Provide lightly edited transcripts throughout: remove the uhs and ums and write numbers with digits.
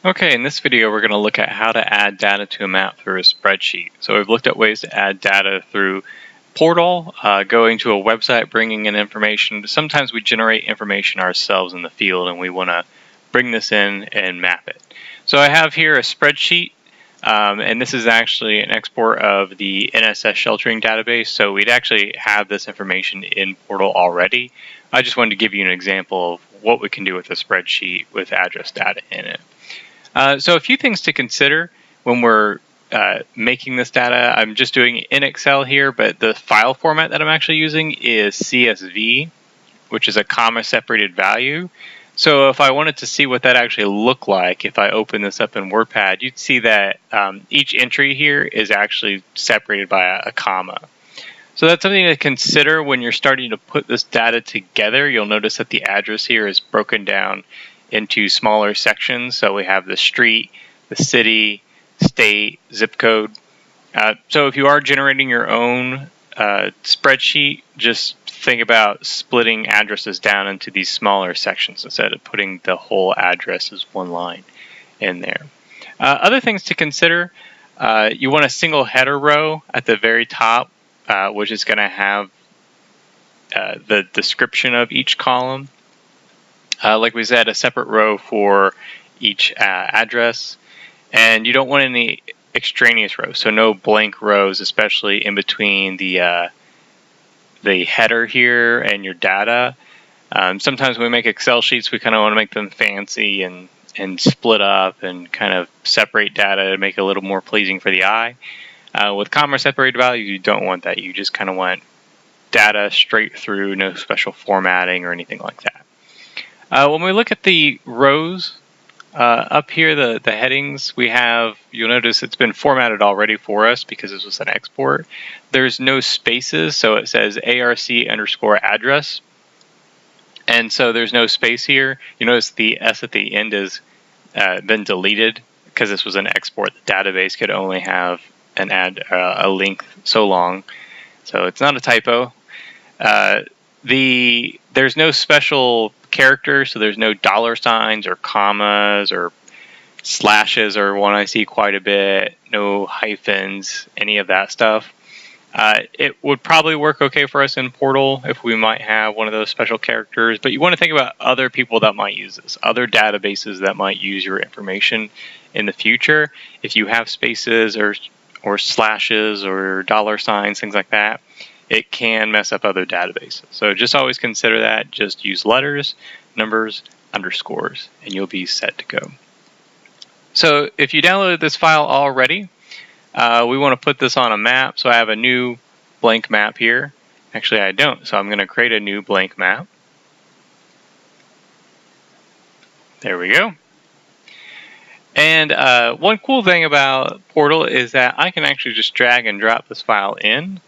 Okay, in this video we're going to look at how to add data to a map through a spreadsheet. So we've looked at ways to add data through Portal, going to a website, bringing in information. Sometimes we generate information ourselves in the field and we want to bring this in and map it. So I have here a spreadsheet, and this is actually an export of the NSS sheltering database. So we'd actually have this information in Portal already. I just wanted to give you an example of what we can do with a spreadsheet with address data in it. So a few things to consider when we're making this data. I'm just doing it in Excel here, but the file format that I'm actually using is CSV, which is a comma separated value. So if I wanted to see what that actually looked like, if I open this up in WordPad, you'd see that each entry here is actually separated by a comma. So that's something to consider when you're starting to put this data together. You'll notice that the address here is broken down into smaller sections. So we have the street, the city, state, zip code. So if you are generating your own spreadsheet, just think about splitting addresses down into these smaller sections instead of putting the whole address as one line in there. Other things to consider, you want a single header row at the very top, which is going to have the description of each column. Like we said, a separate row for each address, and you don't want any extraneous rows, so no blank rows, especially in between the header here and your data. Sometimes when we make Excel sheets, we kind of want to make them fancy and split up and kind of separate data to make it a little more pleasing for the eye. With comma separated value, you don't want that. You just kind of want data straight through, no special formatting or anything like that. When we look at the rows up here, the headings, you'll notice it's been formatted already for us because this was an export. There's no spaces, so it says ARC_address. And so there's no space here. You notice the S at the end has been deleted because this was an export. The database could only have a length so long. So it's not a typo. There's no special characters, so there's no $ or commas or slashes, or one I see quite a bit, no hyphens, any of that stuff. It would probably work okay for us in Portal if we might have one of those special characters, but you want to think about other people that might use this, other databases that might use your information in the future. If you have spaces or slashes or $, things like that, it can mess up other databases. So just always consider that. Just use letters, numbers, underscores, and you'll be set to go. So if you downloaded this file already, we want to put this on a map. So I have a new blank map here. Actually, I don't. So I'm going to create a new blank map. There we go. And one cool thing about Portal is that I can actually just drag and drop this file in.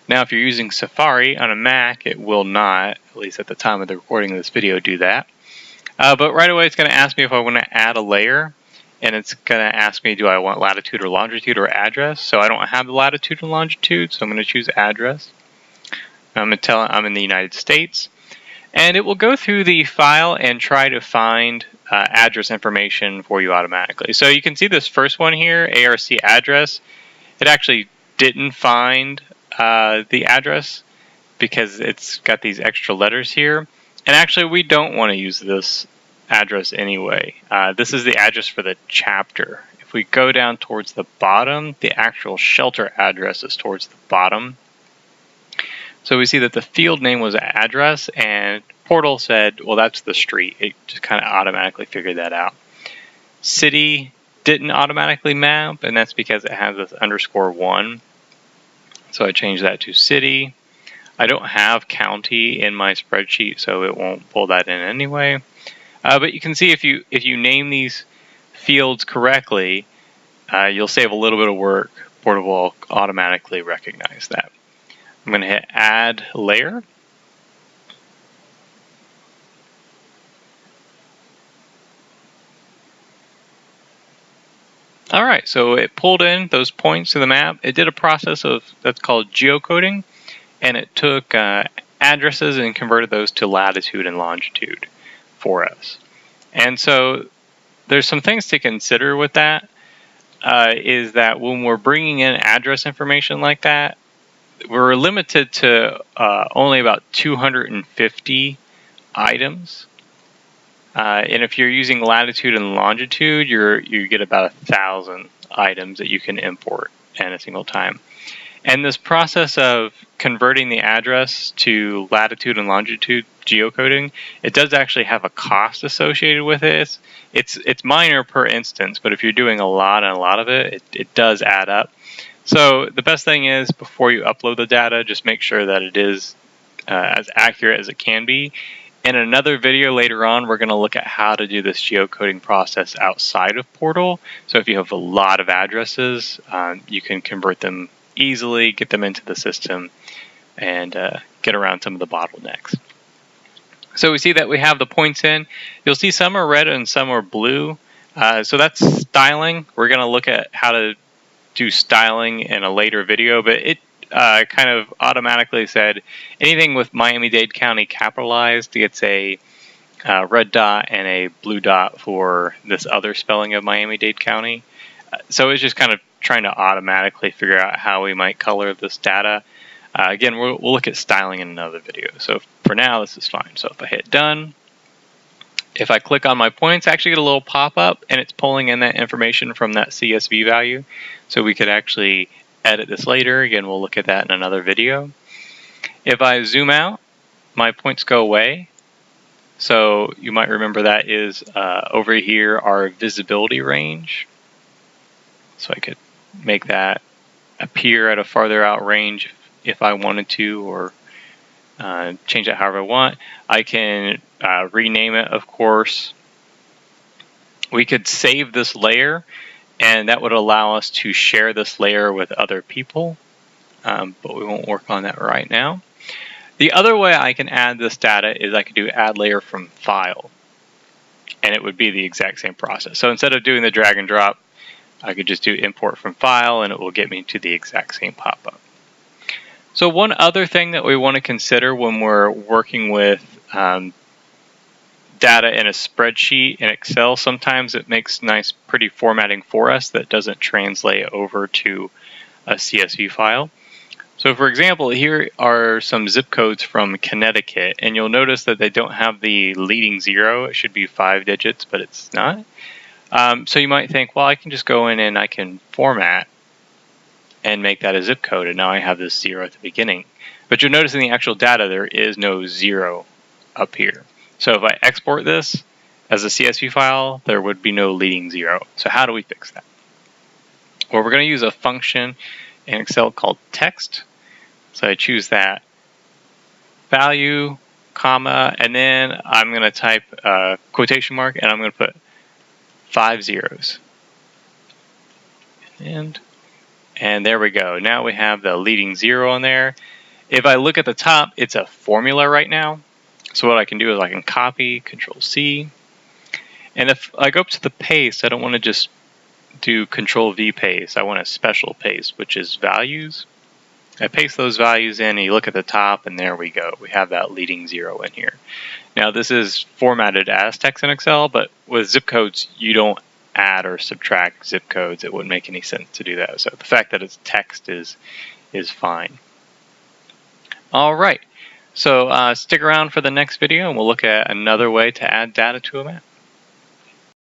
Now, if you're using Safari on a Mac, it will not, at least at the time of the recording of this video, do that. But right away, it's going to ask me if I want to add a layer, and it's going to ask me, do I want latitude or longitude or address? So I don't have the latitude and longitude, so I'm going to choose address. I'm going to tell it I'm in the United States, and it will go through the file and try to find address information for you automatically. So you can see this first one here, ARC address. It actually didn't find the address because it's got these extra letters here. And actually, we don't want to use this address anyway. This is the address for the chapter. If we go down towards the bottom, the actual shelter address is towards the bottom. So we see that the field name was address, and Portal said, well, that's the street. It just kind of automatically figured that out. City didn't automatically map, and that's because it has this _1. So I changed that to city. I don't have county in my spreadsheet, so it won't pull that in anyway. But you can see if you name these fields correctly, you'll save a little bit of work. Portal will automatically recognize that. I'm going to hit add layer. All right, so it pulled in those points to the map. It did a process that's called geocoding, and it took addresses and converted those to latitude and longitude for us. And so there's some things to consider with that. Is that when we're bringing in address information like that, we're limited to only about 250 items. And if you're using latitude and longitude, you get about 1,000 items that you can import in a single time. And this process of converting the address to latitude and longitude geocoding, it does actually have a cost associated with it. It's minor per instance, but if you're doing a lot of it, it does add up. So the best thing is, before you upload the data, just make sure that it is as accurate as it can be. In another video later on, we're going to look at how to do this geocoding process outside of Portal. So if you have a lot of addresses, you can convert them easily, get them into the system, and get around some of the bottlenecks. So we see that we have the points in. You'll see some are red and some are blue. So that's styling. We're going to look at how to do styling in a later video, but it kind of automatically said anything with Miami-Dade County capitalized gets a red dot and a blue dot for this other spelling of Miami-Dade County. So it's just kind of trying to automatically figure out how we might color this data. Again, we'll look at styling in another video. So for now, this is fine. So if I hit done, if I click on my points, I actually get a little pop-up, and it's pulling in that information from that CSV value. So we could actually edit this later. Again, we'll look at that in another video. If I zoom out, my points go away. So you might remember that is over here our visibility range. So I could make that appear at a farther out range if I wanted to, or change it however I want. I can rename it, of course. We could save this layer, and that would allow us to share this layer with other people, but we won't work on that right now. The other way I can add this data is I could do add layer from file, and it would be the exact same process. So instead of doing the drag and drop, I could just do import from file, and it will get me to the exact same pop-up. So one other thing that we want to consider when we're working with data in a spreadsheet in Excel, sometimes it makes nice, pretty formatting for us that doesn't translate over to a CSV file. So for example, here are some zip codes from Connecticut, and you'll notice that they don't have the leading 0. It should be 5 digits, but it's not. So you might think, well, I can just go in and I can format and make that a zip code, and now I have this 0 at the beginning. But you'll notice in the actual data there is no 0 up here. So if I export this as a CSV file, there would be no leading 0. So how do we fix that? Well, we're going to use a function in Excel called text. So I choose that value, comma, and then I'm going to type a quotation mark, and I'm going to put 5 zeros. And there we go. Now we have the leading 0 on there. If I look at the top, it's a formula right now. So what I can do is I can copy, Control C. And if I go up to the paste, I don't want to just do Control V paste. I want a special paste, which is values. I paste those values in, and you look at the top, and there we go. We have that leading 0 in here. Now this is formatted as text in Excel, but with zip codes, you don't add or subtract zip codes. It wouldn't make any sense to do that. So the fact that it's text is fine. All right. So stick around for the next video, and we'll look at another way to add data to a map.